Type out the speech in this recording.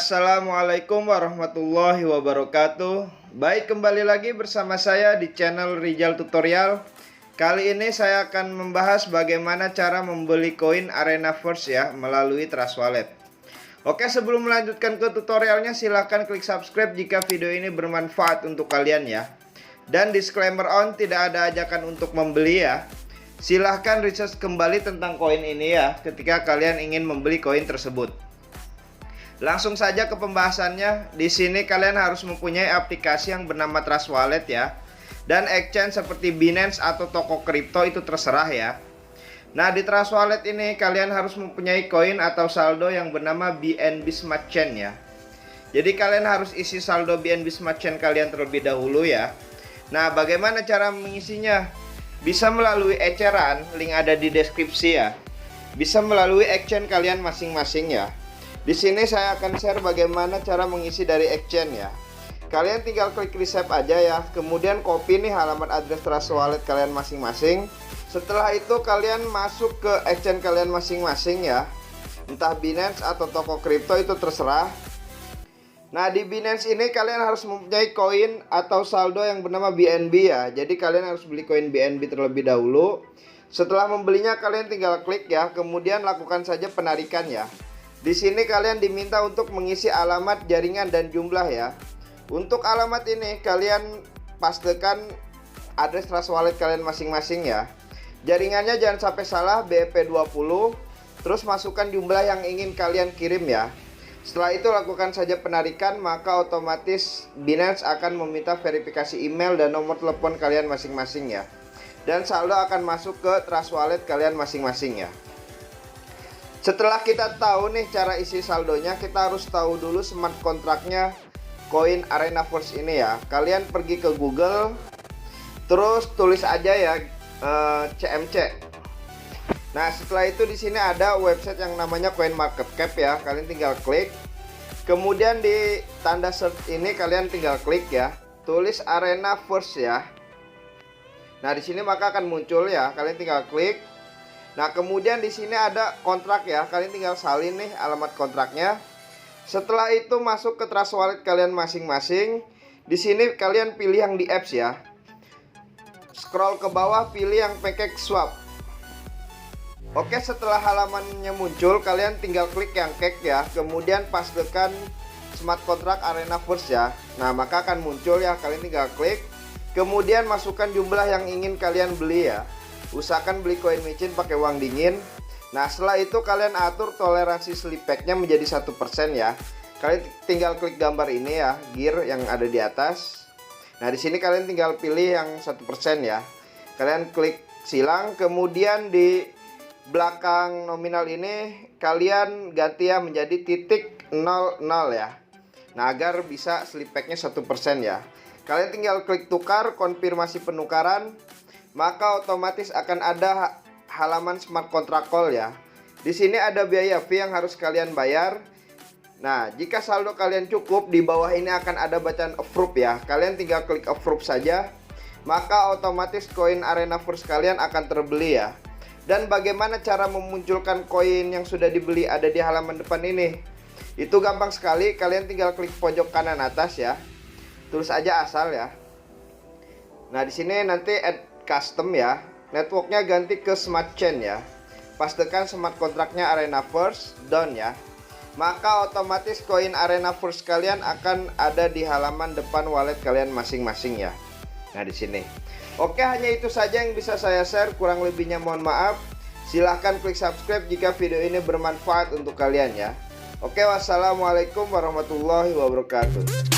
Assalamualaikum warahmatullahi wabarakatuh. Baik, kembali lagi bersama saya di channel Rizal Tutorial. Kali ini saya akan membahas bagaimana cara membeli koin Arenaverse ya melalui Trust Wallet. Oke, sebelum melanjutkan ke tutorialnya, silahkan klik subscribe jika video ini bermanfaat untuk kalian ya. Dan disclaimer on, tidak ada ajakan untuk membeli ya. Silahkan research kembali tentang koin ini ya ketika kalian ingin membeli koin tersebut. Langsung saja ke pembahasannya. Di sini kalian harus mempunyai aplikasi yang bernama Trust Wallet ya. Dan exchange seperti Binance atau toko kripto itu terserah ya. Nah, di Trust Wallet ini kalian harus mempunyai koin atau saldo yang bernama BNB Smart Chain ya. Jadi kalian harus isi saldo BNB Smart Chain kalian terlebih dahulu ya. Nah, bagaimana cara mengisinya? Bisa melalui eceran, link ada di deskripsi ya. Bisa melalui exchange kalian masing-masing ya. Di sini saya akan share bagaimana cara mengisi dari exchange ya. Kalian tinggal klik receipt aja ya. Kemudian copy nih halaman address Trust Wallet kalian masing-masing. Setelah itu kalian masuk ke exchange kalian masing-masing ya. Entah Binance atau toko kripto itu terserah. Nah, di Binance ini kalian harus mempunyai koin atau saldo yang bernama BNB ya. Jadi kalian harus beli koin BNB terlebih dahulu. Setelah membelinya kalian tinggal klik ya. Kemudian lakukan saja penarikan ya. Di sini kalian diminta untuk mengisi alamat jaringan dan jumlah ya. Untuk alamat ini kalian pastekan address Trust Wallet kalian masing-masing ya. Jaringannya jangan sampai salah, BEP20. Terus masukkan jumlah yang ingin kalian kirim ya. Setelah itu lakukan saja penarikan, maka otomatis Binance akan meminta verifikasi email dan nomor telepon kalian masing-masing ya. Dan saldo akan masuk ke Trust Wallet kalian masing-masing ya. Setelah kita tahu nih cara isi saldonya, kita harus tahu dulu smart kontraknya koin Arenaverse ini ya. Kalian pergi ke Google, terus tulis aja ya CMC. Nah, setelah itu di sini ada website yang namanya CoinMarketCap ya. Kalian tinggal klik. Kemudian di tanda search ini kalian tinggal klik ya. Tulis Arenaverse ya. Nah, di sini maka akan muncul ya. Kalian tinggal klik. Nah, kemudian di sini ada kontrak ya. Kalian tinggal salin nih alamat kontraknya. Setelah itu masuk ke Trust Wallet kalian masing-masing. Di sini kalian pilih yang di apps ya. Scroll ke bawah, pilih yang pancake swap. Oke, setelah halamannya muncul, kalian tinggal klik yang cake ya. Kemudian pastekan smart contract Arenaverse ya. Nah, maka akan muncul ya. Kalian tinggal klik. Kemudian masukkan jumlah yang ingin kalian beli ya. Usahakan beli koin micin pakai uang dingin. Nah, setelah itu kalian atur toleransi slip pack-nya menjadi 1% ya. Kalian tinggal klik gambar ini ya, gear yang ada di atas. Nah, di sini kalian tinggal pilih yang 1% ya. Kalian klik silang, kemudian di belakang nominal ini kalian ganti ya menjadi titik 00 ya. Nah, agar bisa slip pack-nya 1% ya. Kalian tinggal klik tukar, konfirmasi penukaran. Maka otomatis akan ada halaman smart contract call ya. Di sini ada biaya fee yang harus kalian bayar. Nah, jika saldo kalian cukup, di bawah ini akan ada bacaan approve ya. Kalian tinggal klik approve saja. Maka otomatis koin Arenaverse kalian akan terbeli ya. Dan bagaimana cara memunculkan koin yang sudah dibeli ada di halaman depan ini? Itu gampang sekali. Kalian tinggal klik pojok kanan atas ya. Tulis aja asal ya. Nah, di sini nanti add custom ya. Networknya ganti ke smart chain ya. Pastikan smart kontraknya Arenaverse done ya. Maka otomatis koin Arenaverse kalian akan ada di halaman depan wallet kalian masing-masing ya. Nah, di sini. Oke, hanya itu saja yang bisa saya share. Kurang lebihnya mohon maaf. Silahkan klik subscribe jika video ini bermanfaat untuk kalian ya. Oke, wassalamualaikum warahmatullahi wabarakatuh.